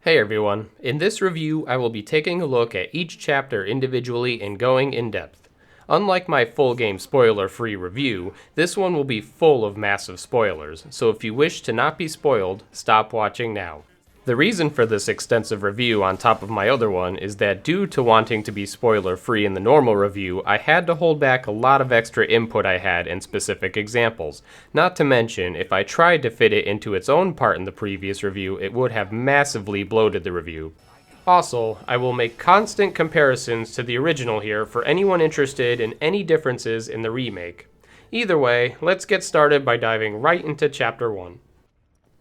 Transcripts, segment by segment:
Hey everyone, in this review I will be taking a look at each chapter individually and going in depth. Unlike my full game spoiler-free review, this one will be full of massive spoilers, so if you wish to not be spoiled, stop watching now. The reason for this extensive review on top of my other one is that due to wanting to be spoiler-free in the normal review, I had to hold back a lot of extra input I had in specific examples. Not to mention, if I tried to fit it into its own part in the previous review, it would have massively bloated the review. Also, I will make constant comparisons to the original here for anyone interested in any differences in the remake. Either way, let's get started by diving right into Chapter 1.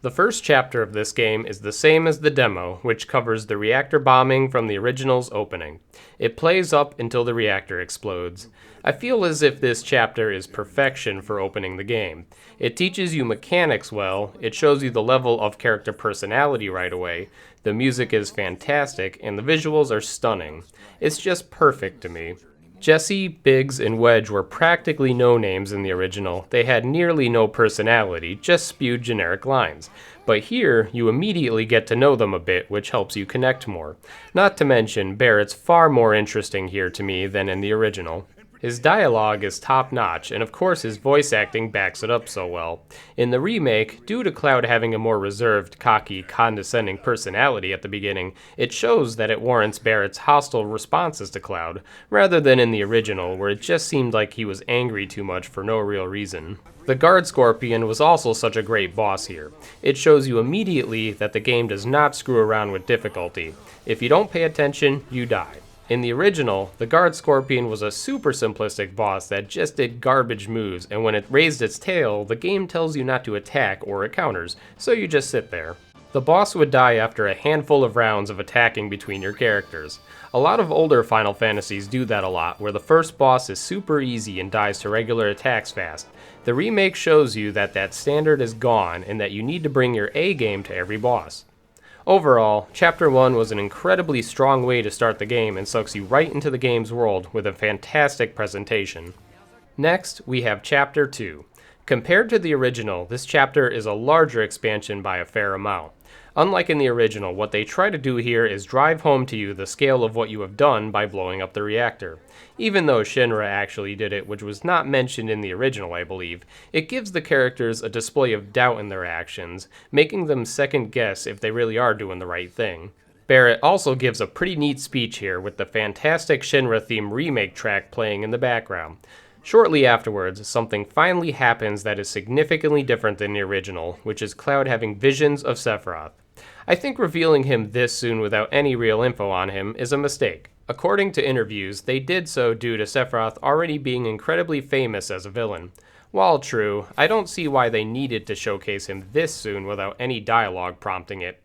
The first chapter of this game is the same as the demo, which covers the reactor bombing from the original's opening. It plays up until the reactor explodes. I feel as if this chapter is perfection for opening the game. It teaches you mechanics well, it shows you the level of character personality right away, the music is fantastic, and the visuals are stunning. It's just perfect to me. Jesse, Biggs, and Wedge were practically no-names in the original. They had nearly no personality, just spewed generic lines. But here, you immediately get to know them a bit, which helps you connect more. Not to mention, Barrett's far more interesting here to me than in the original. His dialogue is top-notch, and of course his voice acting backs it up so well. In the remake, due to Cloud having a more reserved, cocky, condescending personality at the beginning, it shows that it warrants Barrett's hostile responses to Cloud, rather than in the original, where it just seemed like he was angry too much for no real reason. The Guard Scorpion was also such a great boss here. It shows you immediately that the game does not screw around with difficulty. If you don't pay attention, you die. In the original, the Guard Scorpion was a super simplistic boss that just did garbage moves, and when it raised its tail, the game tells you not to attack or it counters, so you just sit there. The boss would die after a handful of rounds of attacking between your characters. A lot of older Final Fantasies do that a lot, where the first boss is super easy and dies to regular attacks fast. The remake shows you that that standard is gone and that you need to bring your A game to every boss. Overall, Chapter 1 was an incredibly strong way to start the game and sucks you right into the game's world with a fantastic presentation. Next, we have Chapter 2. Compared to the original, this chapter is a larger expansion by a fair amount. Unlike in the original, what they try to do here is drive home to you the scale of what you have done by blowing up the reactor. Even though Shinra actually did it, which was not mentioned in the original, I believe, it gives the characters a display of doubt in their actions, making them second guess if they really are doing the right thing. Barrett also gives a pretty neat speech here with the fantastic Shinra-themed remake track playing in the background. Shortly afterwards, something finally happens that is significantly different than the original, which is Cloud having visions of Sephiroth. I think revealing him this soon without any real info on him is a mistake. According to interviews, they did so due to Sephiroth already being incredibly famous as a villain. While true, I don't see why they needed to showcase him this soon without any dialogue prompting it.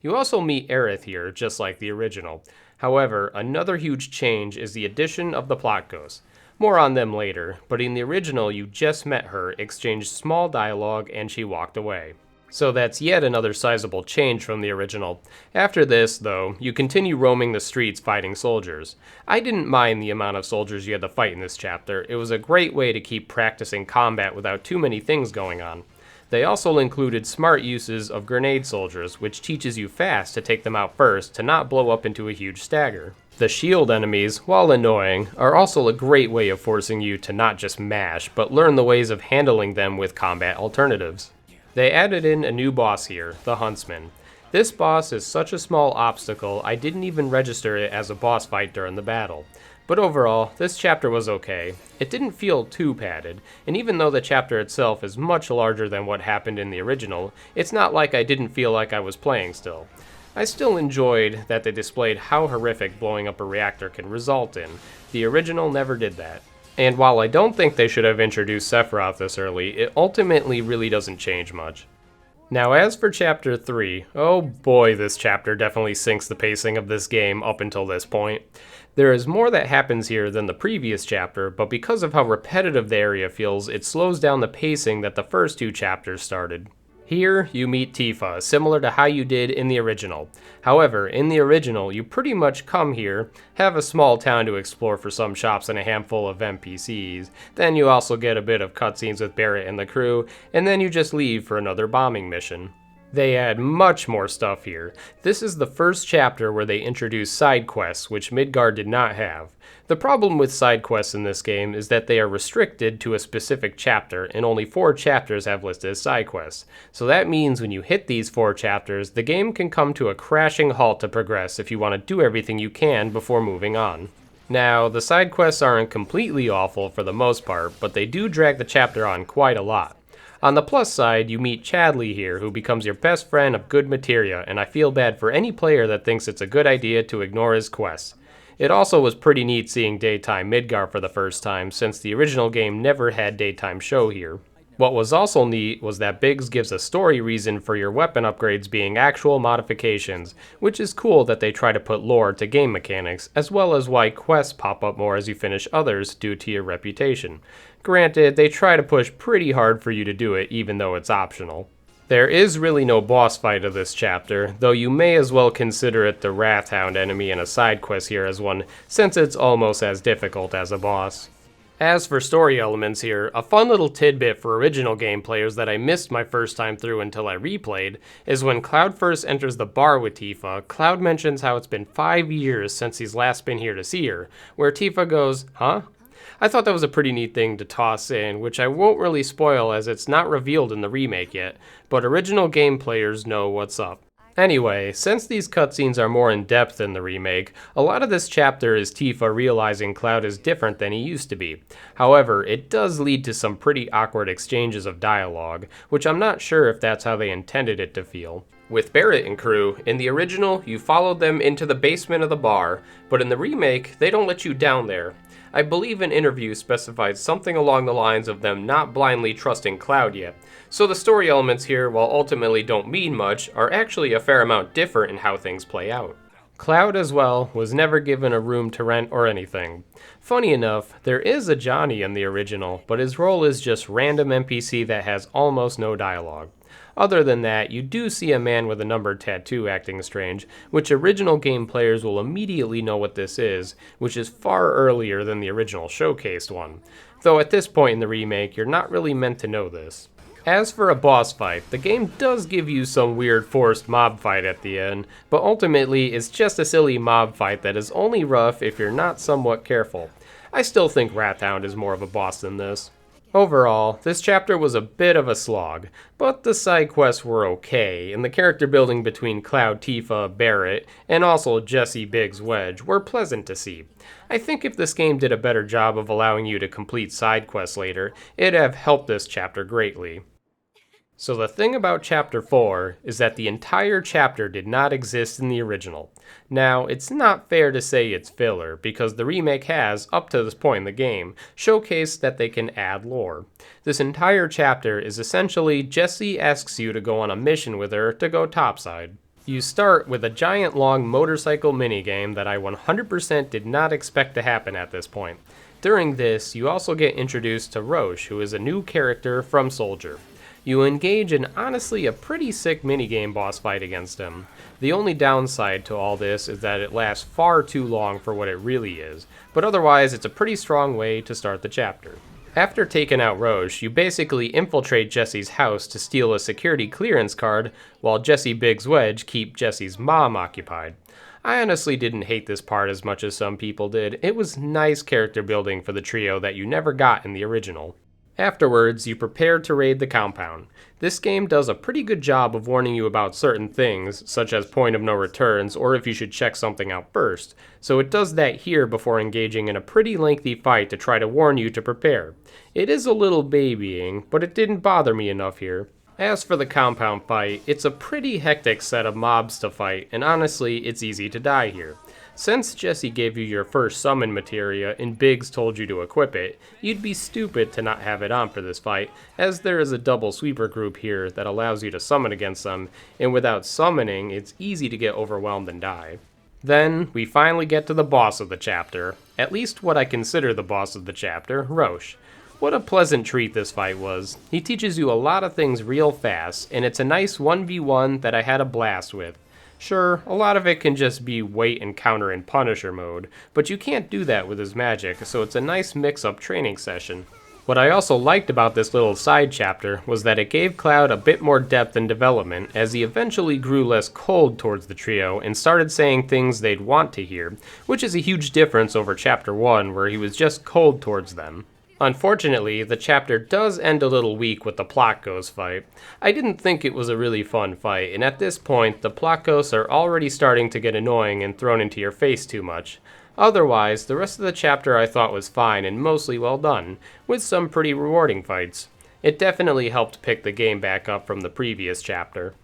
You also meet Aerith here, just like the original. However, another huge change is the addition of the plot ghosts. More on them later, but in the original you just met her, exchanged small dialogue, and she walked away. So that's yet another sizable change from the original. After this, though, you continue roaming the streets fighting soldiers. I didn't mind the amount of soldiers you had to fight in this chapter. It was a great way to keep practicing combat without too many things going on. They also included smart uses of grenade soldiers, which teaches you fast to take them out first to not blow up into a huge stagger. The shield enemies, while annoying, are also a great way of forcing you to not just mash, but learn the ways of handling them with combat alternatives. They added in a new boss here, the Huntsman. This boss is such a small obstacle I didn't even register it as a boss fight during the battle. But overall, this chapter was okay. It didn't feel too padded, and even though the chapter itself is much larger than what happened in the original, it's not like I didn't feel like I was playing still. I still enjoyed that they displayed how horrific blowing up a reactor can result in. The original never did that. And while I don't think they should have introduced Sephiroth this early, it ultimately really doesn't change much. Now as for Chapter 3, oh boy, this chapter definitely sinks the pacing of this game up until this point. There is more that happens here than the previous chapter, but because of how repetitive the area feels, it slows down the pacing that the first two chapters started. Here, you meet Tifa, similar to how you did in the original. However, in the original, you pretty much come here, have a small town to explore for some shops and a handful of NPCs, then you also get a bit of cutscenes with Barrett and the crew, and then you just leave for another bombing mission. They add much more stuff here. This is the first chapter where they introduce side quests, which Midgard did not have. The problem with side quests in this game is that they are restricted to a specific chapter, and only 4 chapters have listed as side quests. So that means when you hit these 4 chapters, the game can come to a crashing halt to progress if you want to do everything you can before moving on. Now, the side quests aren't completely awful for the most part, but they do drag the chapter on quite a lot. On the plus side, you meet Chadley here, who becomes your best friend of good materia, and I feel bad for any player that thinks it's a good idea to ignore his quests. It also was pretty neat seeing daytime Midgard for the first time, since the original game never had daytime show here. What was also neat was that Biggs gives a story reason for your weapon upgrades being actual modifications, which is cool that they try to put lore to game mechanics, as well as why quests pop up more as you finish others due to your reputation. Granted, they try to push pretty hard for you to do it, even though it's optional. There is really no boss fight of this chapter, though you may as well consider it the Wrathhound enemy in a side quest here as one, since it's almost as difficult as a boss. As for story elements here, a fun little tidbit for original game players that I missed my first time through until I replayed is when Cloud first enters the bar with Tifa, Cloud mentions how it's been 5 years since he's last been here to see her, where Tifa goes, "Huh?" I thought that was a pretty neat thing to toss in, which I won't really spoil as it's not revealed in the remake yet, but original game players know what's up. Anyway, since these cutscenes are more in-depth in the remake, a lot of this chapter is Tifa realizing Cloud is different than he used to be. However, it does lead to some pretty awkward exchanges of dialogue, which I'm not sure if that's how they intended it to feel. With Barrett and crew, in the original, you followed them into the basement of the bar, but in the remake, they don't let you down there. I believe an interview specified something along the lines of them not blindly trusting Cloud yet. So the story elements here, while ultimately don't mean much, are actually a fair amount different in how things play out. Cloud, as well, was never given a room to rent or anything. Funny enough, there is a Johnny in the original, but his role is just random NPC that has almost no dialogue. Other than that, you do see a man with a numbered tattoo acting strange, which original game players will immediately know what this is, which is far earlier than the original showcased one. Though at this point in the remake, you're not really meant to know this. As for a boss fight, the game does give you some weird forced mob fight at the end, but ultimately it's just a silly mob fight that is only rough if you're not somewhat careful. I still think Wrathhound is more of a boss than this. Overall, this chapter was a bit of a slog, but the side quests were okay, and the character building between Cloud, Tifa, Barrett, and also Jesse, Biggs, Wedge were pleasant to see. I think if this game did a better job of allowing you to complete side quests later, it'd have helped this chapter greatly. So the thing about Chapter 4 is that the entire chapter did not exist in the original. Now, it's not fair to say it's filler, because the remake has, up to this point in the game, showcased that they can add lore. This entire chapter is essentially Jessie asks you to go on a mission with her to go topside. You start with a giant long motorcycle minigame that I 100% did not expect to happen at this point. During this, you also get introduced to Roche, who is a new character from Soldier. You engage in honestly a pretty sick minigame boss fight against him. The only downside to all this is that it lasts far too long for what it really is, but otherwise it's a pretty strong way to start the chapter. After taking out Roche, you basically infiltrate Jesse's house to steal a security clearance card, while Jesse, Biggs, Wedge keep Jesse's mom occupied. I honestly didn't hate this part as much as some people did. It was nice character building for the trio that you never got in the original. Afterwards, you prepare to raid the compound. This game does a pretty good job of warning you about certain things, such as point of no returns or if you should check something out first, so it does that here before engaging in a pretty lengthy fight to try to warn you to prepare. It is a little babying, but it didn't bother me enough here. As for the compound fight, it's a pretty hectic set of mobs to fight, and honestly, it's easy to die here. Since Jesse gave you your first summon materia and Biggs told you to equip it, you'd be stupid to not have it on for this fight, as there is a double sweeper group here that allows you to summon against them, and without summoning, it's easy to get overwhelmed and die. Then, we finally get to the boss of the chapter, at least what I consider the boss of the chapter, Roche. What a pleasant treat this fight was. He teaches you a lot of things real fast, and it's a nice 1v1 that I had a blast with. Sure, a lot of it can just be wait and counter in Punisher mode, but you can't do that with his magic, so it's a nice mix-up training session. What I also liked about this little side chapter was that it gave Cloud a bit more depth and development as he eventually grew less cold towards the trio and started saying things they'd want to hear, which is a huge difference over chapter 1 where he was just cold towards them. Unfortunately, the chapter does end a little weak with the plot ghost fight. I didn't think it was a really fun fight, and at this point, the plot ghosts are already starting to get annoying and thrown into your face too much. Otherwise, the rest of the chapter I thought was fine and mostly well done, with some pretty rewarding fights. It definitely helped pick the game back up from the previous chapter.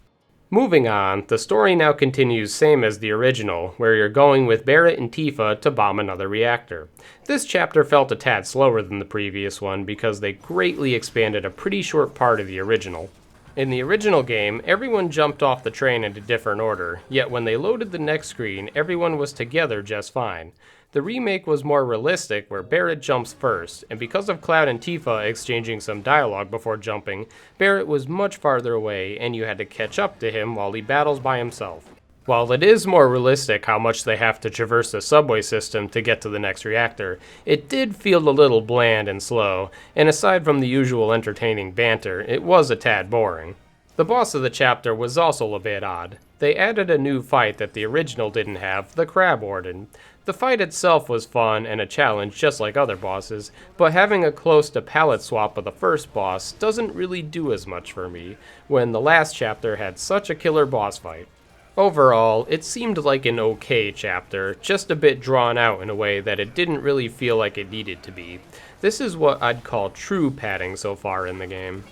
Moving on, the story now continues same as the original, where you're going with Barrett and Tifa to bomb another reactor. This chapter felt a tad slower than the previous one because they greatly expanded a pretty short part of the original. In the original game, everyone jumped off the train in a different order, yet when they loaded the next screen, everyone was together just fine. The remake was more realistic, where Barrett jumps first, and because of Cloud and Tifa exchanging some dialogue before jumping, Barrett was much farther away, and you had to catch up to him while he battles by himself. While it is more realistic how much they have to traverse the subway system to get to the next reactor, it did feel a little bland and slow, and aside from the usual entertaining banter, it was a tad boring. The boss of the chapter was also a bit odd. They added a new fight that the original didn't have, the Crab Warden. The fight itself was fun and a challenge just like other bosses, but having a close to palette swap of the first boss doesn't really do as much for me, when the last chapter had such a killer boss fight. Overall, it seemed like an okay chapter, just a bit drawn out in a way that it didn't really feel like it needed to be. This is what I'd call true padding so far in the game.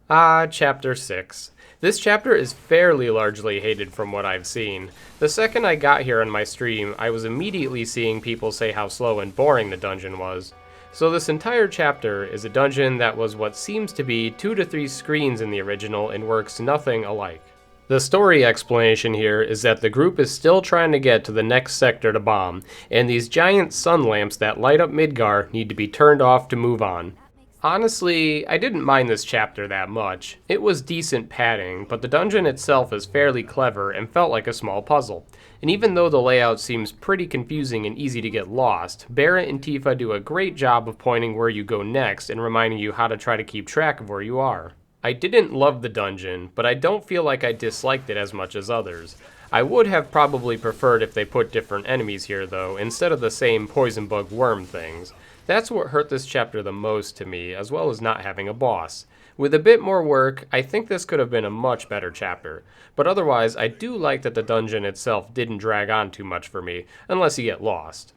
Chapter 6. This chapter is fairly largely hated from what I've seen. The second I got here on my stream, I was immediately seeing people say how slow and boring the dungeon was. So this entire chapter is a dungeon that was what seems to be 2 to 3 screens in the original and works nothing alike. The story explanation here is that the group is still trying to get to the next sector to bomb, and these giant sun lamps that light up Midgar need to be turned off to move on. Honestly, I didn't mind this chapter that much. It was decent padding, but the dungeon itself is fairly clever and felt like a small puzzle. And even though the layout seems pretty confusing and easy to get lost, Barrett and Tifa do a great job of pointing where you go next and reminding you how to try to keep track of where you are. I didn't love the dungeon, but I don't feel like I disliked it as much as others. I would have probably preferred if they put different enemies here though, instead of the same poison bug worm things. That's what hurt this chapter the most to me, as well as not having a boss. With a bit more work, I think this could have been a much better chapter, but otherwise I do like that the dungeon itself didn't drag on too much for me, unless you get lost.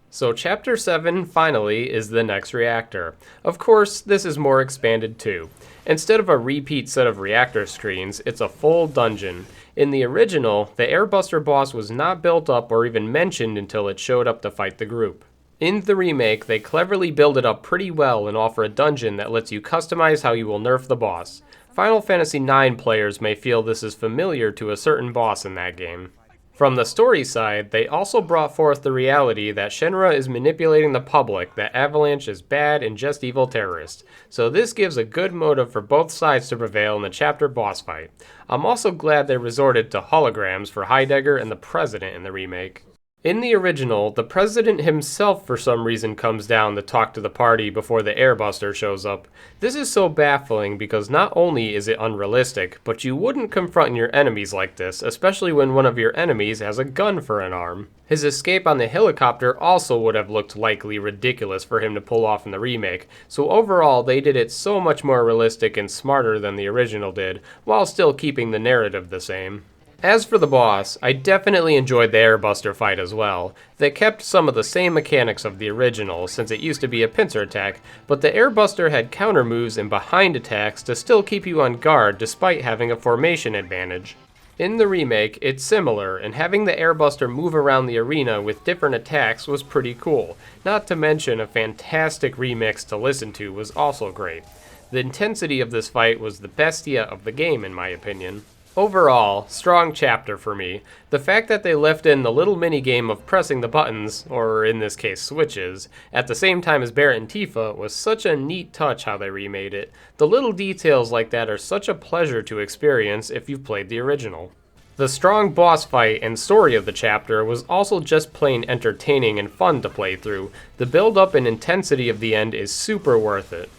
So chapter 7, finally, is the next reactor. Of course, this is more expanded too. Instead of a repeat set of reactor screens, it's a full dungeon. In the original, the Airbuster boss was not built up or even mentioned until it showed up to fight the group. In the remake, they cleverly build it up pretty well and offer a dungeon that lets you customize how you will nerf the boss. Final Fantasy IX players may feel this is familiar to a certain boss in that game. From the story side, they also brought forth the reality that Shenra is manipulating the public, that Avalanche is bad and just evil terrorists, so this gives a good motive for both sides to prevail in the chapter boss fight. I'm also glad they resorted to holograms for Heidegger and the President in the remake. In the original, the President himself for some reason comes down to talk to the party before the Airbuster shows up. This is so baffling because not only is it unrealistic, but you wouldn't confront your enemies like this, especially when one of your enemies has a gun for an arm. His escape on the helicopter also would have looked likely ridiculous for him to pull off in the remake, so overall they did it so much more realistic and smarter than the original did, while still keeping the narrative the same. As for the boss, I definitely enjoyed the Airbuster fight as well. They kept some of the same mechanics of the original, since it used to be a pincer attack, but the Airbuster had counter moves and behind attacks to still keep you on guard despite having a formation advantage. In the remake, it's similar, and having the Airbuster move around the arena with different attacks was pretty cool. Not to mention a fantastic remix to listen to was also great. The intensity of this fight was the bestia of the game in my opinion. Overall, strong chapter for me. The fact that they left in the little minigame of pressing the buttons, or in this case switches, at the same time as Barrett and Tifa was such a neat touch how they remade it. The little details like that are such a pleasure to experience if you've played the original. The strong boss fight and story of the chapter was also just plain entertaining and fun to play through. The build up and intensity of the end is super worth it.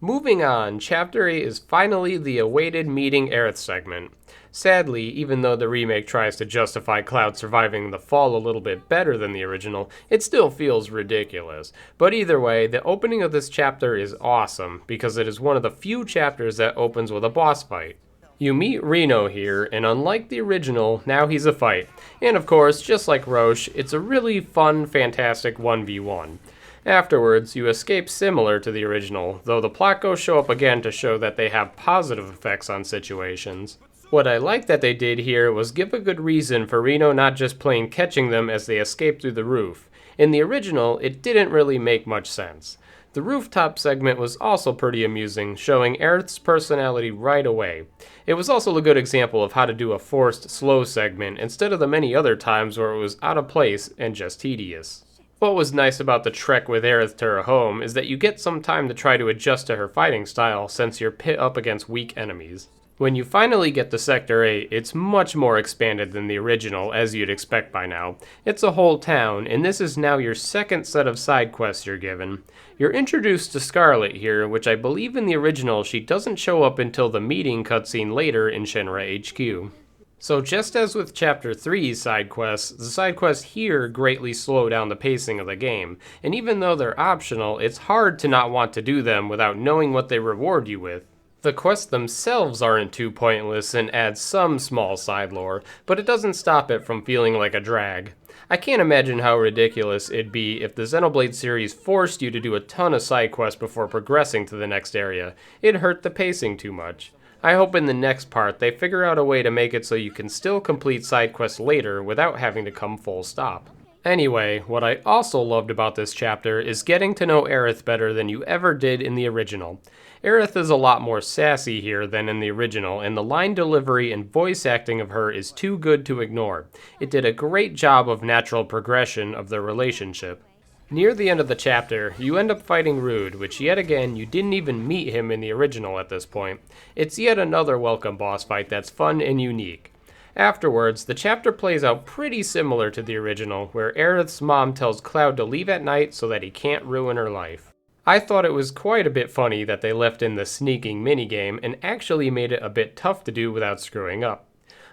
Moving on, Chapter 8 is finally the awaited meeting Aerith segment. Sadly, even though the remake tries to justify Cloud surviving the fall a little bit better than the original, it still feels ridiculous. But either way, the opening of this chapter is awesome, because it is one of the few chapters that opens with a boss fight. You meet Reno here, and unlike the original, now he's a fight. And of course, just like Roche, it's a really fun, fantastic 1v1. Afterwards, you escape similar to the original, though the plot goes show up again to show that they have positive effects on situations. What I like that they did here was give a good reason for Reno not just plain catching them as they escape through the roof. In the original, it didn't really make much sense. The rooftop segment was also pretty amusing, showing Aerith's personality right away. It was also a good example of how to do a forced slow segment instead of the many other times where it was out of place and just tedious. What was nice about the trek with Aerith to her home is that you get some time to try to adjust to her fighting style since you're pit up against weak enemies. When you finally get to Sector 8, it's much more expanded than the original, as you'd expect by now. It's a whole town, and this is now your second set of side quests you're given. You're introduced to Scarlet here, which I believe in the original she doesn't show up until the meeting cutscene later in Shinra HQ. So just as with Chapter 3's side quests, the side quests here greatly slow down the pacing of the game, and even though they're optional, it's hard to not want to do them without knowing what they reward you with. The quests themselves aren't too pointless and add some small side lore, but it doesn't stop it from feeling like a drag. I can't imagine how ridiculous it'd be if the Xenoblade series forced you to do a ton of side quests before progressing to the next area. It'd hurt the pacing too much. I hope in the next part they figure out a way to make it so you can still complete side quests later without having to come full stop. Anyway, what I also loved about this chapter is getting to know Aerith better than you ever did in the original. Aerith is a lot more sassy here than in the original, and the line delivery and voice acting of her is too good to ignore. It did a great job of natural progression of their relationship. Near the end of the chapter, you end up fighting Rude, which yet again, you didn't even meet him in the original at this point. It's yet another welcome boss fight that's fun and unique. Afterwards, the chapter plays out pretty similar to the original, where Aerith's mom tells Cloud to leave at night so that he can't ruin her life. I thought it was quite a bit funny that they left in the sneaking minigame and actually made it a bit tough to do without screwing up.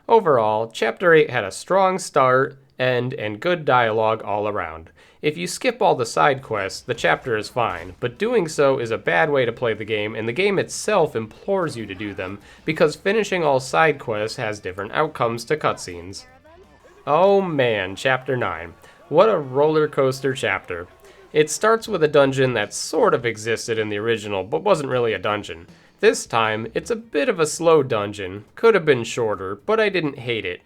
Overall, Chapter 8 had a strong start, end, and good dialogue all around. If you skip all the side quests, the chapter is fine, but doing so is a bad way to play the game, and the game itself implores you to do them, because finishing all side quests has different outcomes to cutscenes. Oh man, Chapter 9. What a roller coaster chapter. It starts with a dungeon that sort of existed in the original, but wasn't really a dungeon. This time, it's a bit of a slow dungeon. Could have been shorter, but I didn't hate it.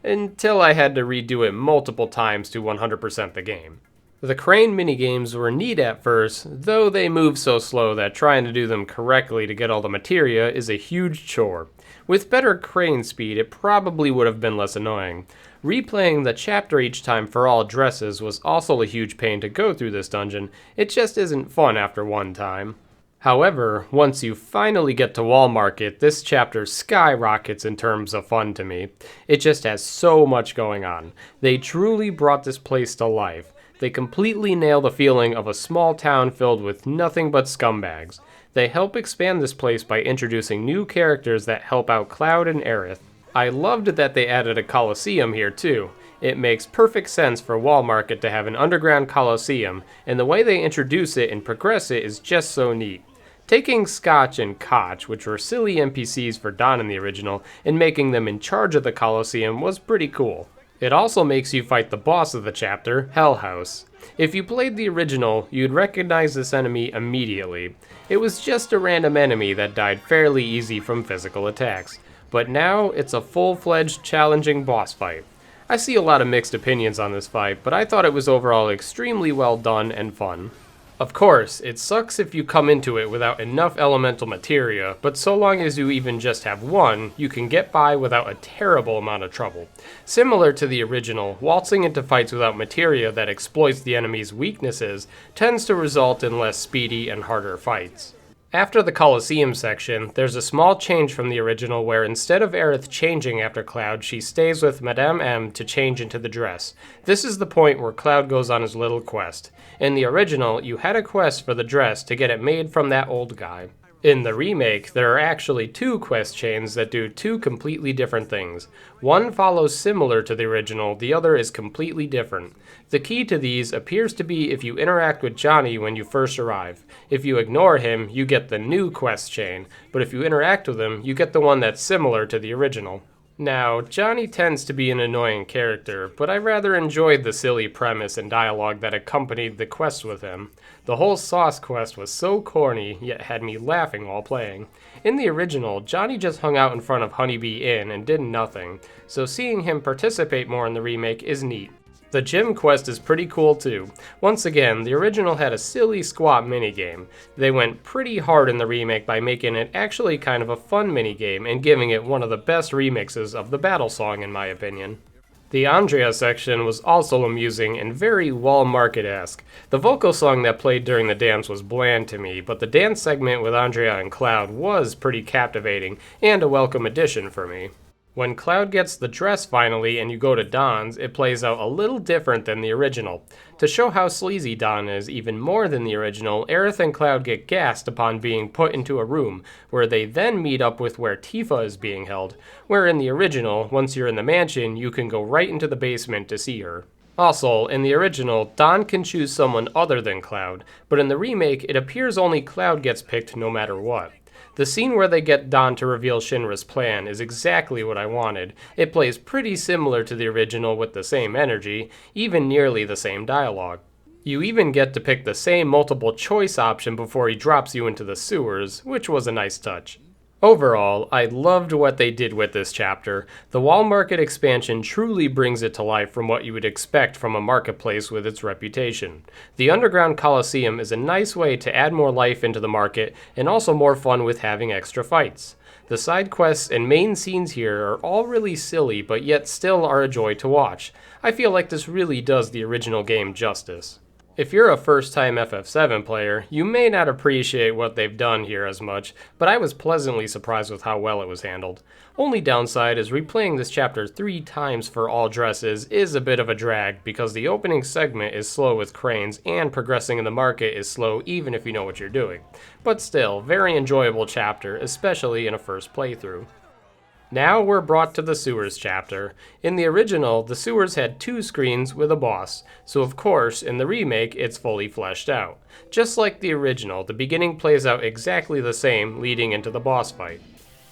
Until I had to redo it multiple times to 100% the game. The crane minigames were neat at first, though they move so slow that trying to do them correctly to get all the materia is a huge chore. With better crane speed, it probably would have been less annoying. Replaying the chapter each time for all dresses was also a huge pain to go through this dungeon. It just isn't fun after one time. However, once you finally get to Wall Market, this chapter skyrockets in terms of fun to me. It just has so much going on. They truly brought this place to life. They completely nail the feeling of a small town filled with nothing but scumbags. They help expand this place by introducing new characters that help out Cloud and Aerith. I loved that they added a Colosseum here too. It makes perfect sense for Wall Market to have an underground Colosseum, and the way they introduce it and progress it is just so neat. Taking Scotch and Koch, which were silly NPCs for Dawn in the original, and making them in charge of the Colosseum was pretty cool. It also makes you fight the boss of the chapter, Hell House. If you played the original, you'd recognize this enemy immediately. It was just a random enemy that died fairly easy from physical attacks. But now, it's a full-fledged, challenging boss fight. I see a lot of mixed opinions on this fight, but I thought it was overall extremely well done and fun. Of course, it sucks if you come into it without enough elemental materia, but so long as you even just have one, you can get by without a terrible amount of trouble. Similar to the original, waltzing into fights without materia that exploits the enemy's weaknesses tends to result in less speedy and harder fights. After the Colosseum section, there's a small change from the original where instead of Aerith changing after Cloud, she stays with Madame M to change into the dress. This is the point where Cloud goes on his little quest. In the original, you had a quest for the dress to get it made from that old guy. In the remake, there are actually two quest chains that do two completely different things. One follows similar to the original, the other is completely different. The key to these appears to be if you interact with Johnny when you first arrive. If you ignore him, you get the new quest chain, but if you interact with him, you get the one that's similar to the original. Now, Johnny tends to be an annoying character, but I rather enjoyed the silly premise and dialogue that accompanied the quest with him. The whole sauce quest was so corny, yet had me laughing while playing. In the original, Johnny just hung out in front of Honeybee Inn and did nothing, so seeing him participate more in the remake is neat. The gym quest is pretty cool too. Once again, the original had a silly squat minigame. They went pretty hard in the remake by making it actually kind of a fun minigame and giving it one of the best remixes of the battle song in my opinion. The Andrea section was also amusing and very Wall Market-esque. The vocal song that played during the dance was bland to me, but the dance segment with Andrea and Cloud was pretty captivating and a welcome addition for me. When Cloud gets the dress finally and you go to Dawn's, it plays out a little different than the original. To show how sleazy Dawn is even more than the original, Aerith and Cloud get gassed upon being put into a room, where they then meet up with where Tifa is being held, where in the original, once you're in the mansion, you can go right into the basement to see her. Also, in the original, Dawn can choose someone other than Cloud, but in the remake, it appears only Cloud gets picked no matter what. The scene where they get Dawn to reveal Shinra's plan is exactly what I wanted. It plays pretty similar to the original with the same energy, even nearly the same dialogue. You even get to pick the same multiple choice option before he drops you into the sewers, which was a nice touch. Overall, I loved what they did with this chapter. The Wall Market expansion truly brings it to life from what you would expect from a marketplace with its reputation. The Underground Coliseum is a nice way to add more life into the market and also more fun with having extra fights. The side quests and main scenes here are all really silly, but yet still are a joy to watch. I feel like this really does the original game justice. If you're a first-time FF7 player, you may not appreciate what they've done here as much, but I was pleasantly surprised with how well it was handled. Only downside is replaying this chapter 3 times for all dresses is a bit of a drag, because the opening segment is slow with cranes, and progressing in the market is slow even if you know what you're doing. But still, very enjoyable chapter, especially in a first playthrough. Now we're brought to the sewers chapter. In the original, the sewers had 2 screens with a boss, so of course, in the remake, it's fully fleshed out. Just like the original, the beginning plays out exactly the same, leading into the boss fight.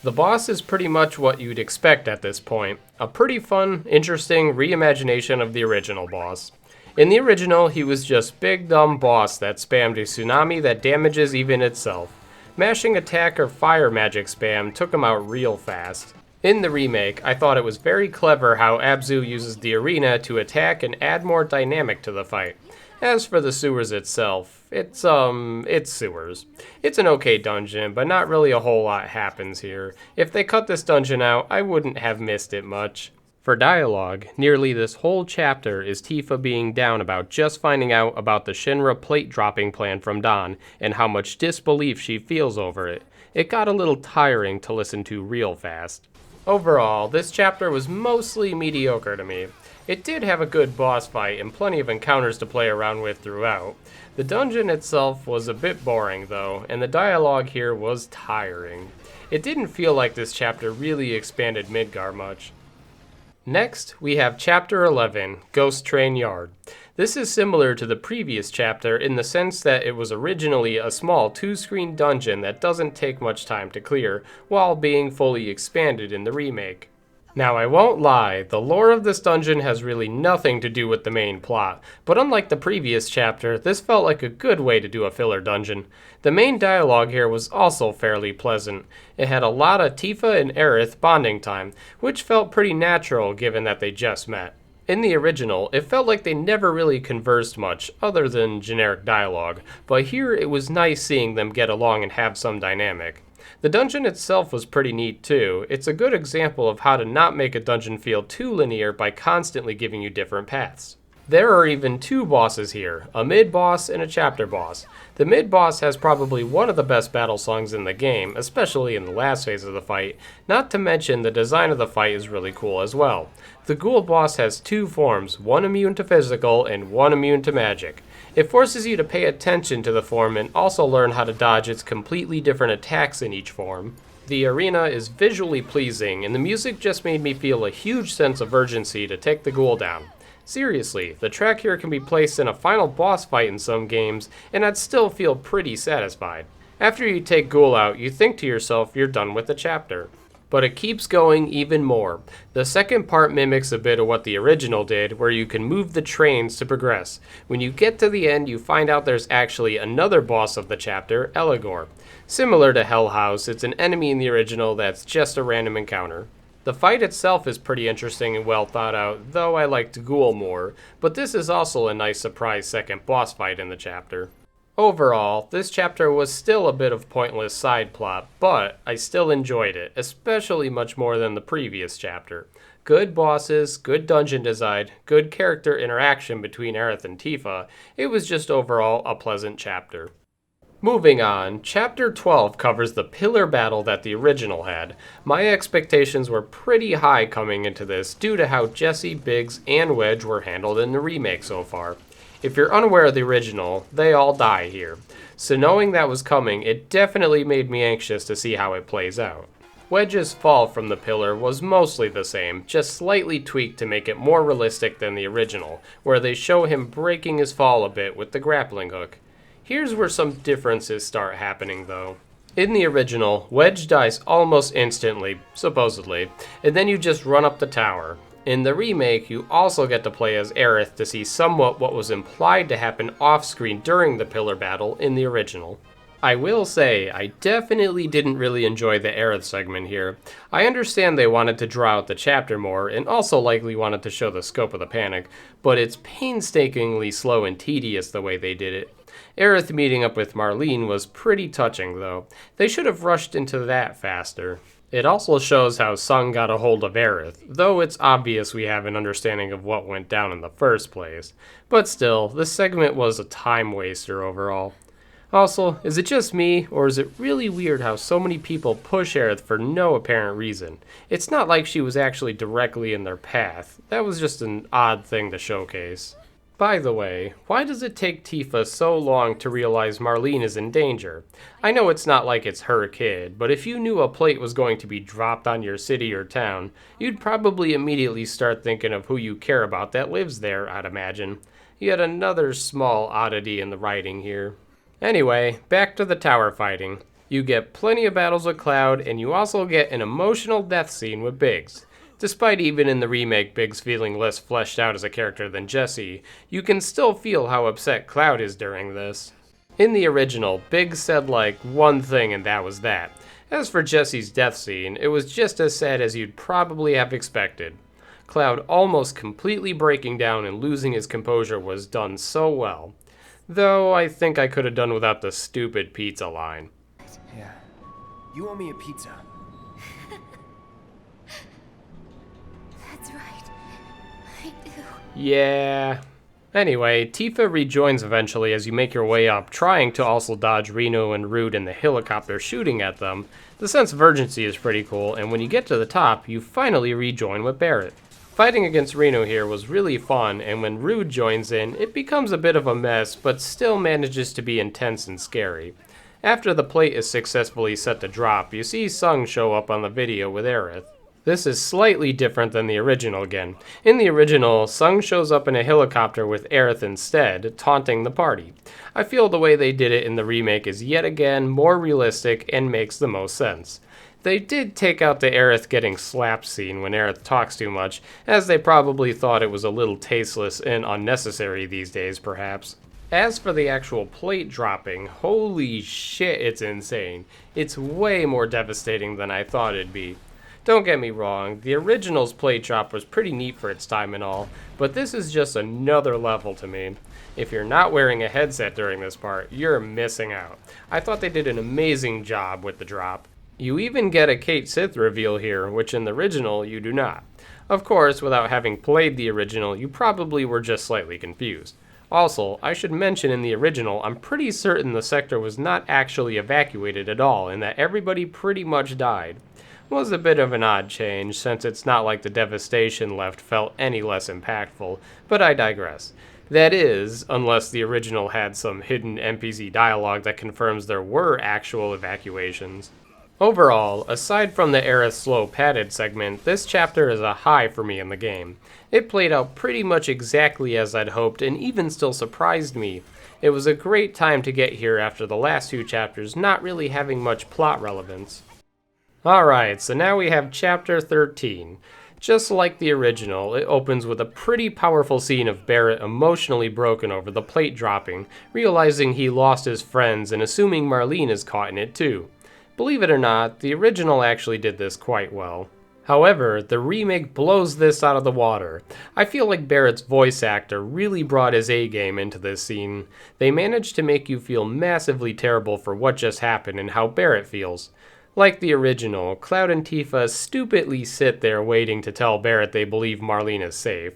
The boss is pretty much what you'd expect at this point, a pretty fun, interesting reimagination of the original boss. In the original, he was just big dumb boss that spammed a tsunami that damages even itself. Mashing attack or fire magic spam took him out real fast. In the remake, I thought it was very clever how Abzu uses the arena to attack and add more dynamic to the fight. As for the sewers itself, it's sewers. It's an okay dungeon, but not really a whole lot happens here. If they cut this dungeon out, I wouldn't have missed it much. For dialogue, nearly this whole chapter is Tifa being down about just finding out about the Shinra plate dropping plan from Dawn, and how much disbelief she feels over it. It got a little tiring to listen to real fast. Overall, this chapter was mostly mediocre to me. It did have a good boss fight and plenty of encounters to play around with throughout. The dungeon itself was a bit boring though, and the dialogue here was tiring. It didn't feel like this chapter really expanded Midgar much. Next, we have Chapter 11, Ghost Train Yard. This is similar to the previous chapter in the sense that it was originally a small 2-screen dungeon that doesn't take much time to clear, while being fully expanded in the remake. Now I won't lie, the lore of this dungeon has really nothing to do with the main plot, but unlike the previous chapter, this felt like a good way to do a filler dungeon. The main dialogue here was also fairly pleasant. It had a lot of Tifa and Aerith bonding time, which felt pretty natural given that they just met. In the original, it felt like they never really conversed much, other than generic dialogue, but here it was nice seeing them get along and have some dynamic. The dungeon itself was pretty neat too. It's a good example of how to not make a dungeon feel too linear by constantly giving you different paths. There are even two bosses here, a mid-boss and a chapter boss. The mid-boss has probably one of the best battle songs in the game, especially in the last phase of the fight, not to mention the design of the fight is really cool as well. The ghoul boss has two forms, one immune to physical and one immune to magic. It forces you to pay attention to the form and also learn how to dodge its completely different attacks in each form. The arena is visually pleasing, and the music just made me feel a huge sense of urgency to take the ghoul down. Seriously, the track here can be placed in a final boss fight in some games, and I'd still feel pretty satisfied. After you take Ghoul out, you think to yourself you're done with the chapter. But it keeps going even more. The second part mimics a bit of what the original did, where you can move the trains to progress. When you get to the end, you find out there's actually another boss of the chapter, Eligor. Similar to Hell House, it's an enemy in the original that's just a random encounter. The fight itself is pretty interesting and well thought out, though I liked Ghoul more, but this is also a nice surprise second boss fight in the chapter. Overall, this chapter was still a bit of pointless side plot, but I still enjoyed it, especially much more than the previous chapter. Good bosses, good dungeon design, good character interaction between Aerith and Tifa. It was just overall a pleasant chapter. Moving on, Chapter 12 covers the pillar battle that the original had. My expectations were pretty high coming into this due to how Jessie, Biggs, and Wedge were handled in the remake so far. If you're unaware of the original, they all die here. So knowing that was coming, it definitely made me anxious to see how it plays out. Wedge's fall from the pillar was mostly the same, just slightly tweaked to make it more realistic than the original, where they show him breaking his fall a bit with the grappling hook. Here's where some differences start happening though. In the original, Wedge dies almost instantly, supposedly, and then you just run up the tower. In the remake, you also get to play as Aerith to see somewhat what was implied to happen off-screen during the pillar battle in the original. I will say, I definitely didn't really enjoy the Aerith segment here. I understand they wanted to draw out the chapter more, and also likely wanted to show the scope of the panic, but it's painstakingly slow and tedious the way they did it. Aerith meeting up with Marlene was pretty touching though. They should have rushed into that faster. It also shows how Sung got a hold of Aerith, though it's obvious we have an understanding of what went down in the first place. But still, this segment was a time waster overall. Also, is it just me, or is it really weird how so many people push Aerith for no apparent reason? It's not like she was actually directly in their path. That was just an odd thing to showcase. By the way, why does it take Tifa so long to realize Marlene is in danger? I know it's not like it's her kid, but if you knew a plate was going to be dropped on your city or town, you'd probably immediately start thinking of who you care about that lives there, I'd imagine. Yet another small oddity in the writing here. Anyway, back to the tower fighting. You get plenty of battles with Cloud, and you also get an emotional death scene with Biggs. Despite even in the remake Biggs feeling less fleshed out as a character than Jessie, you can still feel how upset Cloud is during this. In the original, Biggs said like one thing and that was that. As for Jessie's death scene, it was just as sad as you'd probably have expected. Cloud almost completely breaking down and losing his composure was done so well. Though I think I could have done without the stupid pizza line. Yeah. You owe me a pizza. That's right. I do. Yeah. Anyway, Tifa rejoins eventually as you make your way up, trying to also dodge Reno and Rude in the helicopter shooting at them. The sense of urgency is pretty cool, and when you get to the top, you finally rejoin with Barrett. Fighting against Reno here was really fun, and when Rude joins in, it becomes a bit of a mess, but still manages to be intense and scary. After the plate is successfully set to drop, you see Sung show up on the video with Aerith. This is slightly different than the original again. In the original, Sung shows up in a helicopter with Aerith instead, taunting the party. I feel the way they did it in the remake is yet again more realistic and makes the most sense. They did take out the Aerith getting slapped scene when Aerith talks too much, as they probably thought it was a little tasteless and unnecessary these days perhaps. As for the actual plate dropping, holy shit, it's insane. It's way more devastating than I thought it'd be. Don't get me wrong, the original's plate drop was pretty neat for its time and all, but this is just another level to me. If you're not wearing a headset during this part, you're missing out. I thought they did an amazing job with the drop. You even get a Kate Sith reveal here, which in the original you do not. Of course, without having played the original, you probably were just slightly confused. Also, I should mention in the original, I'm pretty certain the sector was not actually evacuated at all and that everybody pretty much died. Was a bit of an odd change, since it's not like the devastation left felt any less impactful, but I digress. That is, unless the original had some hidden NPC dialogue that confirms there were actual evacuations. Overall, aside from the Aerith's slow padded segment, this chapter is a high for me in the game. It played out pretty much exactly as I'd hoped and even still surprised me. It was a great time to get here after the last two chapters not really having much plot relevance. Alright, so now we have chapter 13. Just like the original, it opens with a pretty powerful scene of Barrett emotionally broken over the plate dropping, realizing he lost his friends and assuming Marlene is caught in it too. Believe it or not, the original actually did this quite well. However, the remake blows this out of the water. I feel like Barrett's voice actor really brought his A-game into this scene. They managed to make you feel massively terrible for what just happened and how Barrett feels. Like the original, Cloud and Tifa stupidly sit there waiting to tell Barrett they believe Marlene is safe.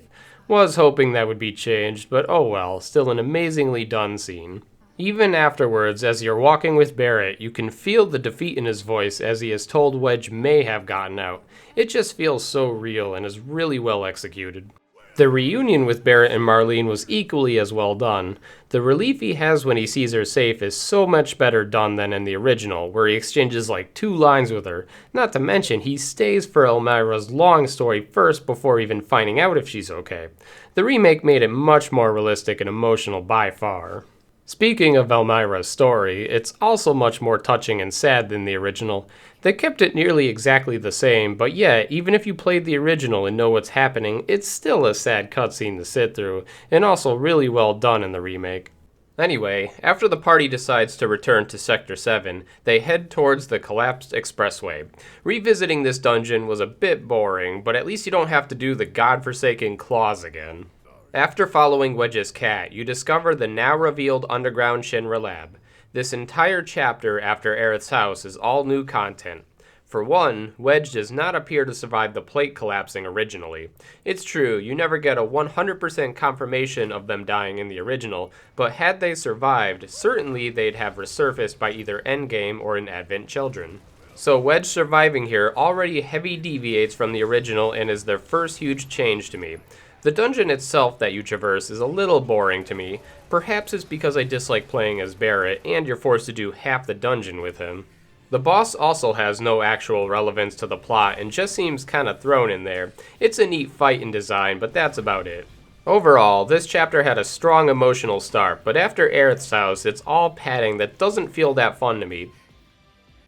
Was hoping that would be changed, but oh well, still an amazingly done scene. Even afterwards, as you're walking with Barrett, you can feel the defeat in his voice as he is told Wedge may have gotten out. It just feels so real and is really well executed. The reunion with Barrett and Marlene was equally as well done. The relief he has when he sees her safe is so much better done than in the original, where he exchanges like 2 lines with her. Not to mention, he stays for Elmira's long story first before even finding out if she's okay. The remake made it much more realistic and emotional by far. Speaking of Elmira's story, it's also much more touching and sad than the original. They kept it nearly exactly the same, but yet, even if you played the original and know what's happening, it's still a sad cutscene to sit through, and also really well done in the remake. Anyway, after the party decides to return to Sector 7, they head towards the collapsed expressway. Revisiting this dungeon was a bit boring, but at least you don't have to do the godforsaken claws again. After following Wedge's cat, you discover the now-revealed underground Shinra lab. This entire chapter after Aerith's house is all new content. For one, Wedge does not appear to survive the plate collapsing originally. It's true, you never get a 100% confirmation of them dying in the original, but had they survived, certainly they'd have resurfaced by either Endgame or in Advent Children. So Wedge surviving here already heavy deviates from the original and is their first huge change to me. The dungeon itself that you traverse is a little boring to me. Perhaps it's because I dislike playing as Barrett and you're forced to do half the dungeon with him. The boss also has no actual relevance to the plot and just seems kinda thrown in there. It's a neat fight and design, but that's about it. Overall, this chapter had a strong emotional start, but after Aerith's house, it's all padding that doesn't feel that fun to me.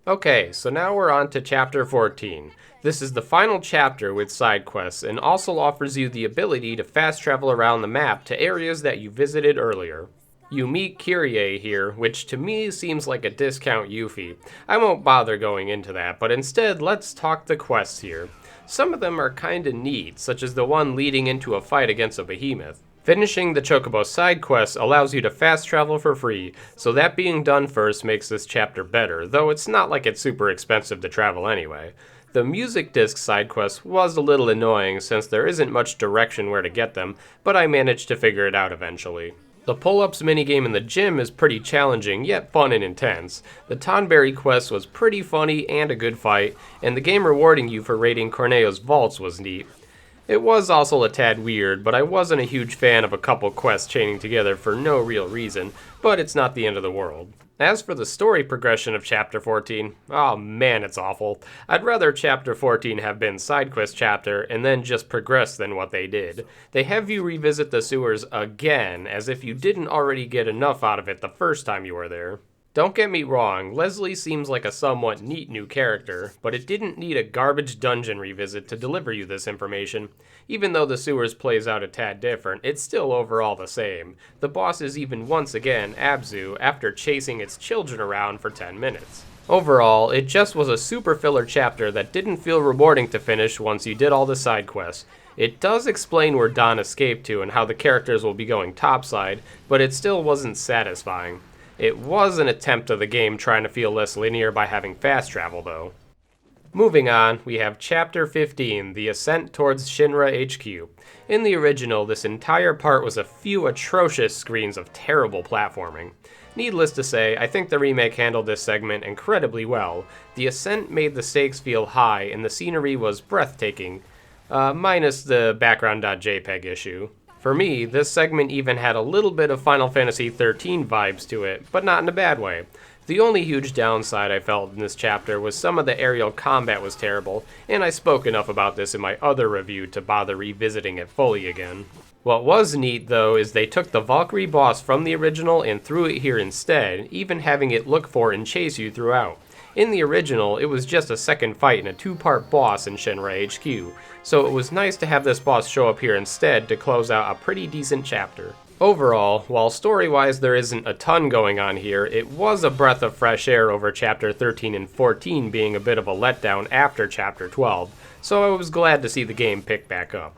Okay, so now we're on to chapter 14. This is the final chapter with side quests and also offers you the ability to fast travel around the map to areas that you visited earlier. You meet Kiwi here, which to me seems like a discount Yuffie. I won't bother going into that, but instead let's talk the quests here. Some of them are kinda neat, such as the one leading into a fight against a behemoth. Finishing the Chocobo side quest allows you to fast travel for free, so that being done first makes this chapter better, though it's not like it's super expensive to travel anyway. The music disc side quest was a little annoying since there isn't much direction where to get them, but I managed to figure it out eventually. The pull-ups minigame in the gym is pretty challenging, yet fun and intense. The Tonberry quest was pretty funny and a good fight, and the game rewarding you for raiding Corneo's vaults was neat. It was also a tad weird, but I wasn't a huge fan of a couple quests chaining together for no real reason, but it's not the end of the world. As for the story progression of Chapter 14, oh man, it's awful. I'd rather Chapter 14 have been side quest chapter and then just progress than what they did. They have you revisit the sewers again, as if you didn't already get enough out of it the first time you were there. Don't get me wrong, Leslie seems like a somewhat neat new character, but it didn't need a garbage dungeon revisit to deliver you this information. Even though the sewers plays out a tad different, it's still overall the same. The boss is even once again Abzu after chasing its children around for 10 minutes. Overall, it just was a super filler chapter that didn't feel rewarding to finish once you did all the side quests. It does explain where Dawn escaped to and how the characters will be going topside, but it still wasn't satisfying. It was an attempt of the game trying to feel less linear by having fast travel though. Moving on, we have Chapter 15, The Ascent Towards Shinra HQ. In the original, this entire part was a few atrocious screens of terrible platforming. Needless to say, I think the remake handled this segment incredibly well. The ascent made the stakes feel high, and the scenery was breathtaking, minus the background.jpg issue. For me, this segment even had a little bit of Final Fantasy XIII vibes to it, but not in a bad way. The only huge downside I felt in this chapter was some of the aerial combat was terrible, and I spoke enough about this in my other review to bother revisiting it fully again. What was neat, though, is they took the Valkyrie boss from the original and threw it here instead, even having it look for and chase you throughout. In the original, it was just a second fight and a two-part boss in Shinra HQ, so it was nice to have this boss show up here instead to close out a pretty decent chapter. Overall, while story-wise there isn't a ton going on here, it was a breath of fresh air over Chapter 13 and 14 being a bit of a letdown after Chapter 12, so I was glad to see the game pick back up.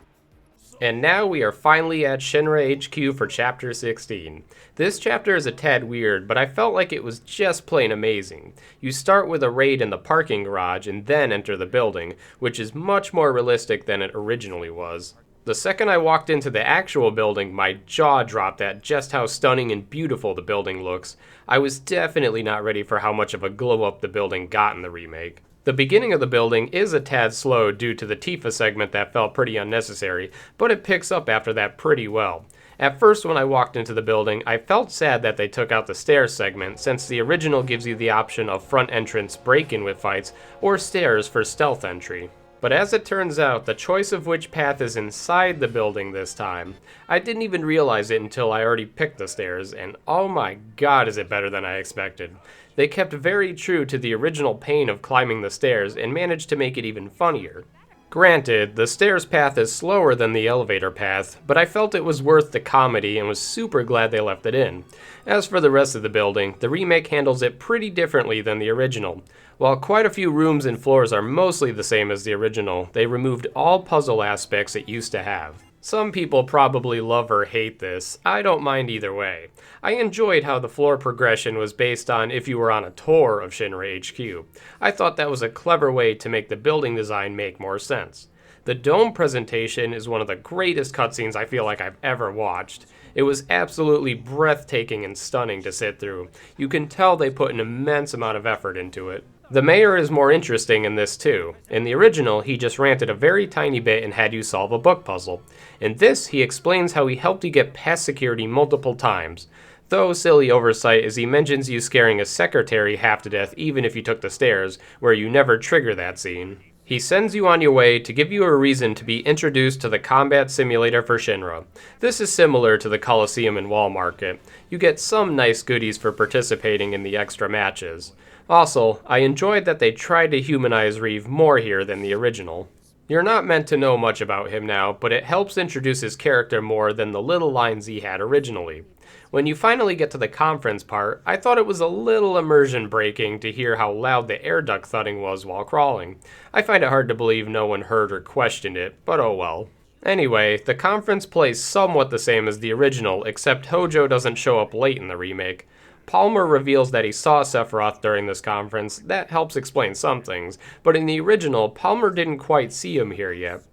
And now we are finally at Shinra HQ for Chapter 16. This chapter is a tad weird, but I felt like it was just plain amazing. You start with a raid in the parking garage and then enter the building, which is much more realistic than it originally was. The second I walked into the actual building, my jaw dropped at just how stunning and beautiful the building looks. I was definitely not ready for how much of a glow up the building got in the remake. The beginning of the building is a tad slow due to the Tifa segment that felt pretty unnecessary, but it picks up after that pretty well. At first when I walked into the building, I felt sad that they took out the stairs segment, since the original gives you the option of front entrance break-in with fights, or stairs for stealth entry. But as it turns out, the choice of which path is inside the building this time, I didn't even realize it until I already picked the stairs, and oh my god is it better than I expected. They kept very true to the original pain of climbing the stairs and managed to make it even funnier. Granted, the stairs path is slower than the elevator path, but I felt it was worth the comedy and was super glad they left it in. As for the rest of the building, the remake handles it pretty differently than the original. While quite a few rooms and floors are mostly the same as the original, they removed all puzzle aspects it used to have. Some people probably love or hate this. I don't mind either way. I enjoyed how the floor progression was based on if you were on a tour of Shinra HQ. I thought that was a clever way to make the building design make more sense. The dome presentation is one of the greatest cutscenes I feel like I've ever watched. It was absolutely breathtaking and stunning to sit through. You can tell they put an immense amount of effort into it. The mayor is more interesting in this too. In the original, he just ranted a very tiny bit and had you solve a book puzzle. In this, he explains how he helped you get past security multiple times. Though silly oversight is he mentions you scaring a secretary half to death even if you took the stairs, where you never trigger that scene. He sends you on your way to give you a reason to be introduced to the combat simulator for Shinra. This is similar to the Coliseum and Wall Market. You get some nice goodies for participating in the extra matches. Also, I enjoyed that they tried to humanize Reeve more here than the original. You're not meant to know much about him now, but it helps introduce his character more than the little lines he had originally. When you finally get to the conference part, I thought it was a little immersion breaking to hear how loud the air duct thudding was while crawling. I find it hard to believe no one heard or questioned it, but oh well. Anyway, the conference plays somewhat the same as the original, except Hojo doesn't show up late in the remake. Palmer reveals that he saw Sephiroth during this conference. That helps explain some things, but in the original, Palmer didn't quite see him here yet.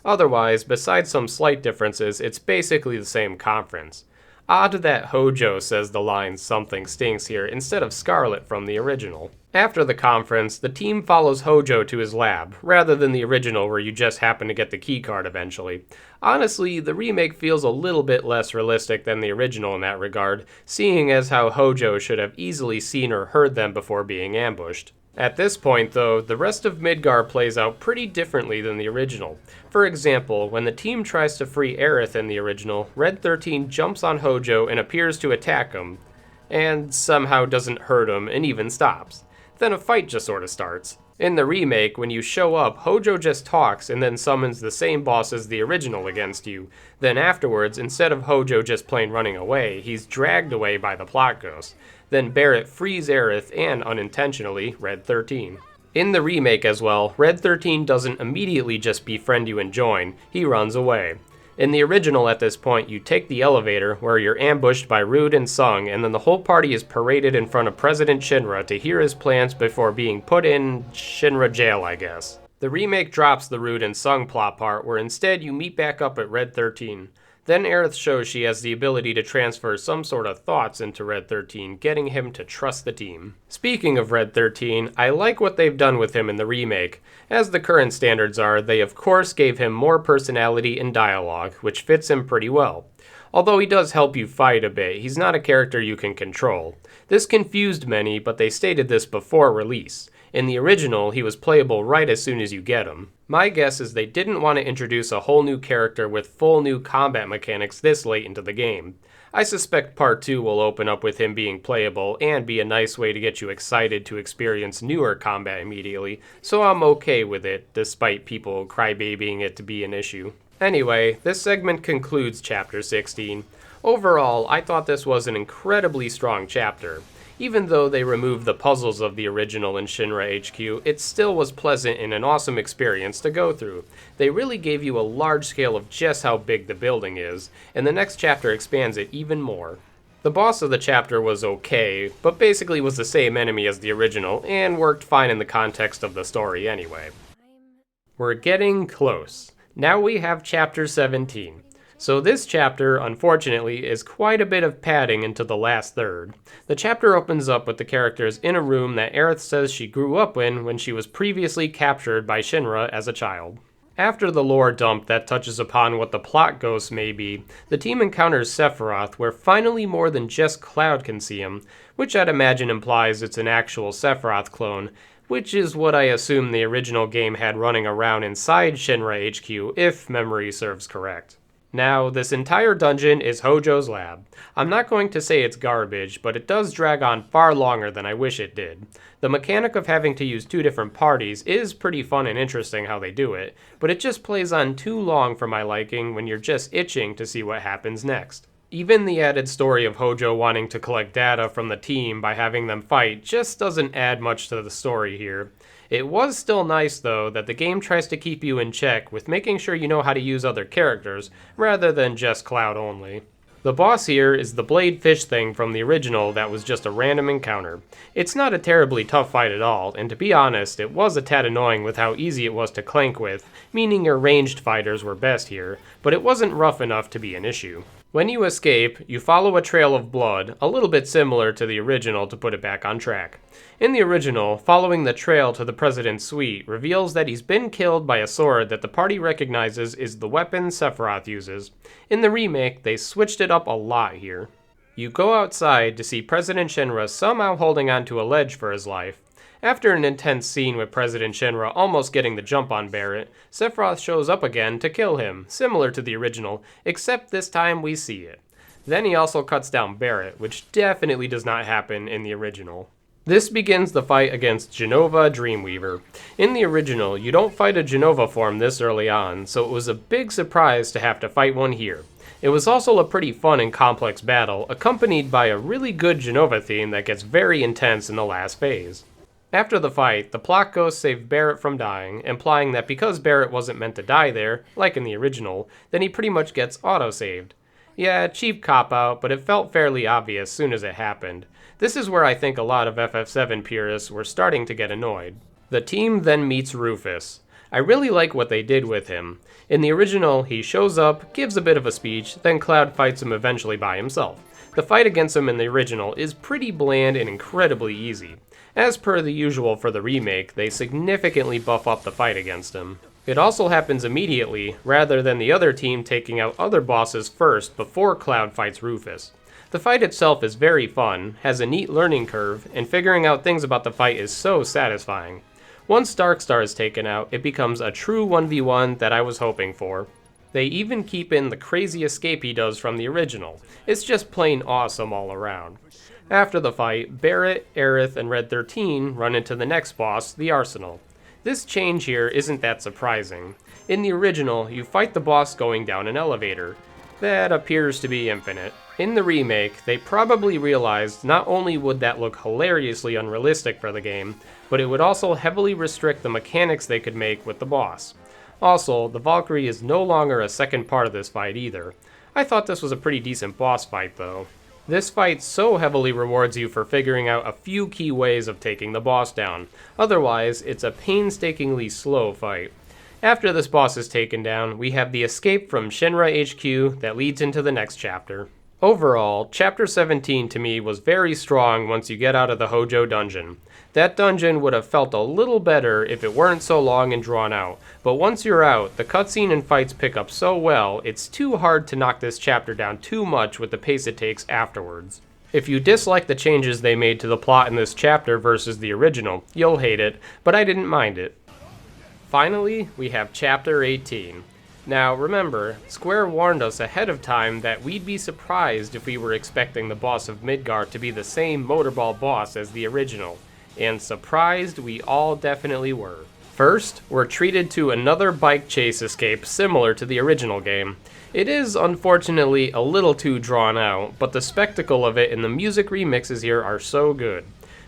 Otherwise, besides some slight differences, it's basically the same conference. Odd that Hojo says the line "something stinks" here instead of Scarlet from the original. After the conference, the team follows Hojo to his lab, rather than the original where you just happen to get the keycard eventually. Honestly, the remake feels a little bit less realistic than the original in that regard, seeing as how Hojo should have easily seen or heard them before being ambushed. At this point, though, the rest of Midgar plays out pretty differently than the original. For example, when the team tries to free Aerith in the original, Red 13 jumps on Hojo and appears to attack him, and somehow doesn't hurt him and even stops. Then a fight just sort of starts. In the remake, when you show up, Hojo just talks and then summons the same boss as the original against you. Then afterwards, instead of Hojo just plain running away, he's dragged away by the plot ghost. Then Barrett frees Aerith and, unintentionally, Red 13. In the remake as well, Red 13 doesn't immediately just befriend you and join, he runs away. In the original, at this point, you take the elevator, where you're ambushed by Rude and Sung, and then the whole party is paraded in front of President Shinra to hear his plans before being put in Shinra jail, I guess. The remake drops the Rude and Sung plot part, where instead you meet back up at Red 13. Then Aerith shows she has the ability to transfer some sort of thoughts into Red 13, getting him to trust the team. Speaking of Red 13, I like what they've done with him in the remake. As the current standards are, they of course gave him more personality and dialogue, which fits him pretty well. Although he does help you fight a bit, he's not a character you can control. This confused many, but they stated this before release. In the original, he was playable right as soon as you get him. My guess is they didn't want to introduce a whole new character with full new combat mechanics this late into the game. I suspect Part 2 will open up with him being playable and be a nice way to get you excited to experience newer combat immediately, so I'm okay with it, despite people crybabying it to be an issue. Anyway, this segment concludes Chapter 16. Overall, I thought this was an incredibly strong chapter. Even though they removed the puzzles of the original in Shinra HQ, it still was pleasant and an awesome experience to go through. They really gave you a large scale of just how big the building is, and the next chapter expands it even more. The boss of the chapter was okay, but basically was the same enemy as the original, and worked fine in the context of the story anyway. We're getting close. Now we have Chapter 17. So this chapter, unfortunately, is quite a bit of padding into the last third. The chapter opens up with the characters in a room that Aerith says she grew up in when she was previously captured by Shinra as a child. After the lore dump that touches upon what the plot ghosts may be, the team encounters Sephiroth, where finally more than just Cloud can see him, which I'd imagine implies it's an actual Sephiroth clone, which is what I assume the original game had running around inside Shinra HQ, if memory serves correct. Now, this entire dungeon is Hojo's lab. I'm not going to say it's garbage, but it does drag on far longer than I wish it did. The mechanic of having to use two different parties is pretty fun and interesting how they do it, but it just plays on too long for my liking when you're just itching to see what happens next. Even the added story of Hojo wanting to collect data from the team by having them fight just doesn't add much to the story here. It was still nice, though, that the game tries to keep you in check with making sure you know how to use other characters, rather than just Cloud only. The boss here is the blade fish thing from the original that was just a random encounter. It's not a terribly tough fight at all, and to be honest, it was a tad annoying with how easy it was to clank with, meaning your ranged fighters were best here, but it wasn't rough enough to be an issue. When you escape, you follow a trail of blood, a little bit similar to the original to put it back on track. In the original, following the trail to the President's suite reveals that he's been killed by a sword that the party recognizes is the weapon Sephiroth uses. In the remake, they switched it up a lot here. You go outside to see President Shinra somehow holding onto a ledge for his life. After an intense scene with President Shinra almost getting the jump on Barret, Sephiroth shows up again to kill him, similar to the original, except this time we see it. Then he also cuts down Barret, which definitely does not happen in the original. This begins the fight against Genova Dreamweaver. In the original, you don't fight a Genova form this early on, so it was a big surprise to have to fight one here. It was also a pretty fun and complex battle, accompanied by a really good Genova theme that gets very intense in the last phase. After the fight, the plot ghosts save Barret from dying, implying that because Barret wasn't meant to die there, like in the original, then he pretty much gets auto-saved. Yeah, cheap cop-out, but it felt fairly obvious soon as it happened. This is where I think a lot of FF7 purists were starting to get annoyed. The team then meets Rufus. I really like what they did with him. In the original, he shows up, gives a bit of a speech, then Cloud fights him eventually by himself. The fight against him in the original is pretty bland and incredibly easy. As per the usual for the remake, they significantly buff up the fight against him. It also happens immediately, rather than the other team taking out other bosses first before Cloud fights Rufus. The fight itself is very fun, has a neat learning curve, and figuring out things about the fight is so satisfying. Once Darkstar is taken out, it becomes a true 1v1 that I was hoping for. They even keep in the crazy escape he does from the original. It's just plain awesome all around. After the fight, Barret, Aerith, and Red 13 run into the next boss, the Arsenal. This change here isn't that surprising. In the original, you fight the boss going down an elevator. That appears to be infinite. In the remake, they probably realized not only would that look hilariously unrealistic for the game, but it would also heavily restrict the mechanics they could make with the boss. Also, the Valkyrie is no longer a second part of this fight either. I thought this was a pretty decent boss fight though. This fight so heavily rewards you for figuring out a few key ways of taking the boss down. Otherwise, it's a painstakingly slow fight. After this boss is taken down, we have the escape from Shinra HQ that leads into the next chapter. Overall, Chapter 17 to me was very strong once you get out of the Hojo dungeon. That dungeon would have felt a little better if it weren't so long and drawn out, but once you're out, the cutscene and fights pick up so well, it's too hard to knock this chapter down too much with the pace it takes afterwards. If you dislike the changes they made to the plot in this chapter versus the original, you'll hate it, but I didn't mind it. Finally, we have Chapter 18. Now, remember, Square warned us ahead of time that we'd be surprised if we were expecting the boss of Midgar to be the same Motorball boss as the original, and surprised we all definitely were. First, we're treated to another bike chase escape similar to the original game. It is, unfortunately, a little too drawn out, but the spectacle of it and the music remixes here are so good.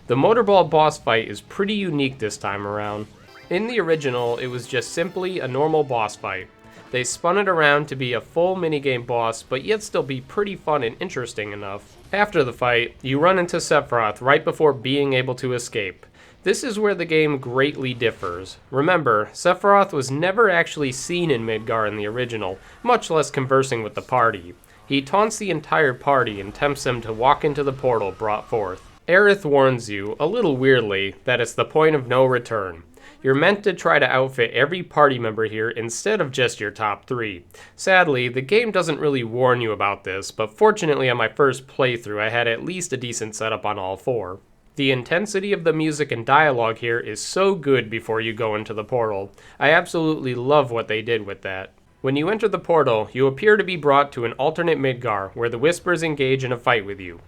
The Motorball boss fight is pretty unique this time around. In the original, it was just simply a normal boss fight. They spun it around to be a full minigame boss, but yet still be pretty fun and interesting enough. After the fight, you run into Sephiroth right before being able to escape. This is where the game greatly differs. Remember, Sephiroth was never actually seen in Midgar in the original, much less conversing with the party. He taunts the entire party and tempts them to walk into the portal brought forth. Aerith warns you, a little weirdly, that it's the point of no return. You're meant to try to outfit every party member here instead of just your top 3. Sadly, the game doesn't really warn you about this, but fortunately on my first playthrough I had at least a decent setup on all 4. The intensity of the music and dialogue here is so good before you go into the portal. I absolutely love what they did with that. When you enter the portal, you appear to be brought to an alternate Midgar where the Whispers engage in a fight with you.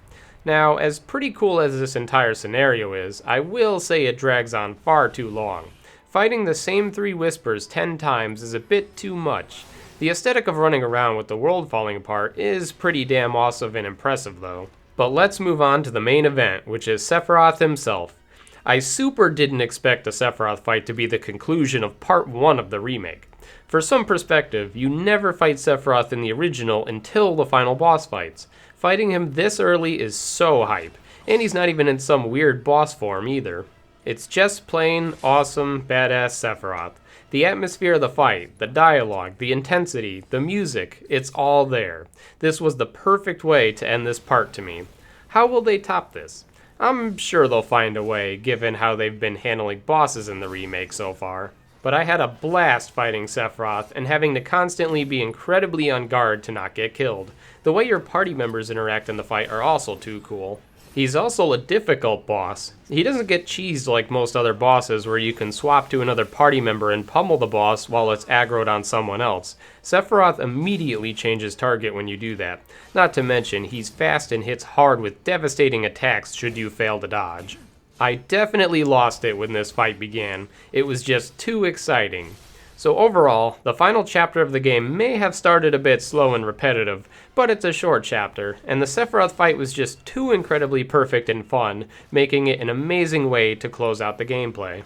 Now, as pretty cool as this entire scenario is, I will say it drags on far too long. Fighting the same 3 Whispers 10 times is a bit too much. The aesthetic of running around with the world falling apart is pretty damn awesome and impressive though. But let's move on to the main event, which is Sephiroth himself. I super didn't expect the Sephiroth fight to be the conclusion of Part 1 of the remake. For some perspective, you never fight Sephiroth in the original until the final boss fights. Fighting him this early is so hype, and he's not even in some weird boss form either. It's just plain, awesome, badass Sephiroth. The atmosphere of the fight, the dialogue, the intensity, the music, it's all there. This was the perfect way to end this part to me. How will they top this? I'm sure they'll find a way, given how they've been handling bosses in the remake so far. But I had a blast fighting Sephiroth and having to constantly be incredibly on guard to not get killed. The way your party members interact in the fight are also too cool. He's also a difficult boss. He doesn't get cheesed like most other bosses where you can swap to another party member and pummel the boss while it's aggroed on someone else. Sephiroth immediately changes target when you do that. Not to mention, he's fast and hits hard with devastating attacks should you fail to dodge. I definitely lost it when this fight began. It was just too exciting. So overall, the final chapter of the game may have started a bit slow and repetitive, but it's a short chapter, and the Sephiroth fight was just too incredibly perfect and fun, making it an amazing way to close out the gameplay.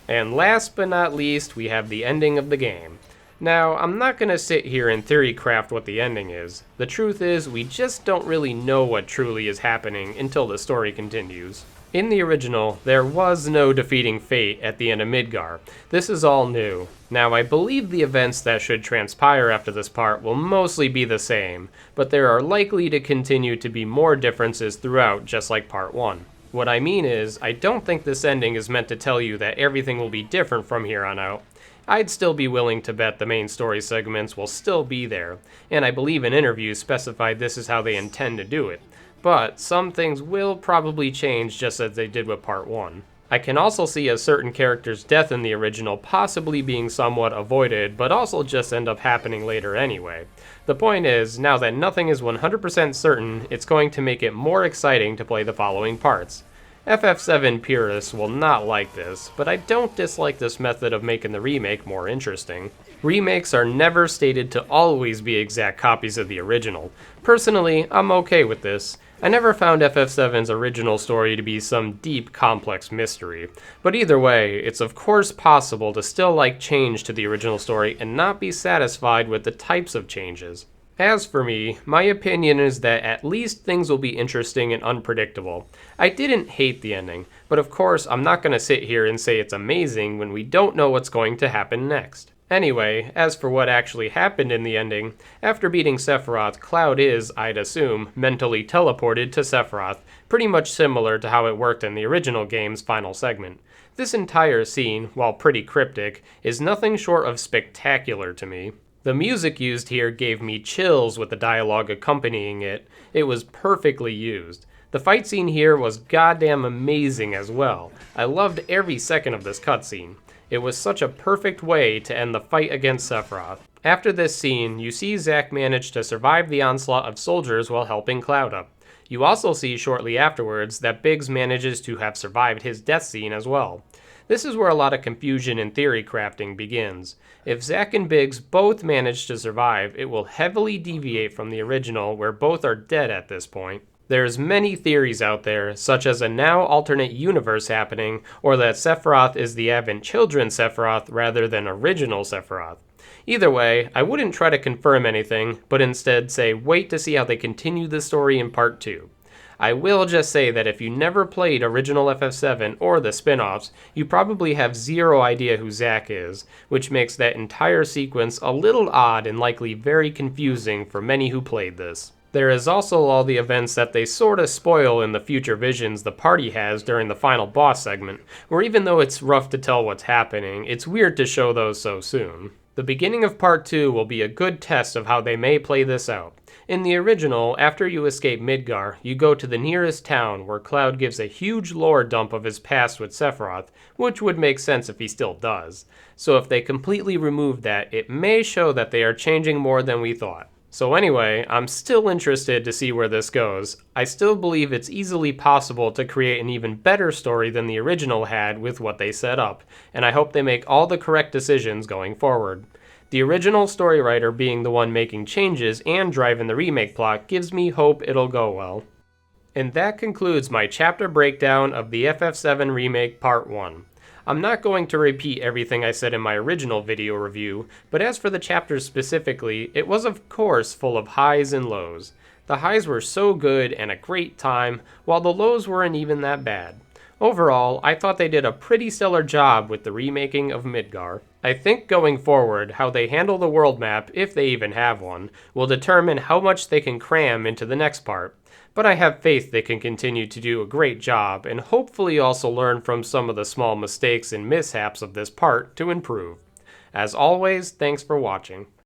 And last but not least, we have the ending of the game. Now, I'm not going to sit here and theory craft what the ending is. The truth is, we just don't really know what truly is happening until the story continues. In the original, there was no defeating fate at the end of Midgar. This is all new. Now, I believe the events that should transpire after this part will mostly be the same, but there are likely to continue to be more differences throughout, just like Part 1. What I mean is, I don't think this ending is meant to tell you that everything will be different from here on out. I'd still be willing to bet the main story segments will still be there, and I believe in interviews specified this is how they intend to do it. But some things will probably change just as they did with Part 1. I can also see a certain character's death in the original possibly being somewhat avoided, but also just end up happening later anyway. The point is, now that nothing is 100% certain, it's going to make it more exciting to play the following parts. FF7 purists will not like this, but I don't dislike this method of making the remake more interesting. Remakes are never stated to always be exact copies of the original. Personally, I'm okay with this. I never found FF7's original story to be some deep, complex mystery, but either way, it's of course possible to still like change to the original story and not be satisfied with the types of changes. As for me, my opinion is that at least things will be interesting and unpredictable. I didn't hate the ending, but of course I'm not going to sit here and say it's amazing when we don't know what's going to happen next. Anyway, as for what actually happened in the ending, after beating Sephiroth, Cloud is, I'd assume, mentally teleported to Sephiroth, pretty much similar to how it worked in the original game's final segment. This entire scene, while pretty cryptic, is nothing short of spectacular to me. The music used here gave me chills with the dialogue accompanying it. It was perfectly used. The fight scene here was goddamn amazing as well. I loved every second of this cutscene. It was such a perfect way to end the fight against Sephiroth. After this scene, you see Zack manage to survive the onslaught of soldiers while helping Cloud up. You also see shortly afterwards that Biggs manages to have survived his death scene as well. This is where a lot of confusion and theory crafting begins. If Zack and Biggs both manage to survive, it will heavily deviate from the original where both are dead at this point. There's many theories out there, such as a now alternate universe happening, or that Sephiroth is the Advent Children Sephiroth rather than original Sephiroth. Either way, I wouldn't try to confirm anything, but instead say wait to see how they continue the story in Part 2. I will just say that if you never played original FF7 or the spin-offs, you probably have zero idea who Zack is, which makes that entire sequence a little odd and likely very confusing for many who played this. There is also all the events that they sorta spoil in the future visions the party has during the final boss segment, where even though it's rough to tell what's happening, it's weird to show those so soon. The beginning of Part 2 will be a good test of how they may play this out. In the original, after you escape Midgar, you go to the nearest town where Cloud gives a huge lore dump of his past with Sephiroth, which would make sense if he still does. So if they completely remove that, it may show that they are changing more than we thought. So anyway, I'm still interested to see where this goes. I still believe it's easily possible to create an even better story than the original had with what they set up, and I hope they make all the correct decisions going forward. The original story writer being the one making changes and driving the remake plot gives me hope it'll go well. And that concludes my chapter breakdown of the FF7 Remake Part 1. I'm not going to repeat everything I said in my original video review, but as for the chapters specifically, it was of course full of highs and lows. The highs were so good and a great time, while the lows weren't even that bad. Overall, I thought they did a pretty stellar job with the remaking of Midgar. I think going forward, how they handle the world map, if they even have one, will determine how much they can cram into the next part. But I have faith they can continue to do a great job, and hopefully also learn from some of the small mistakes and mishaps of this part to improve. As always, thanks for watching.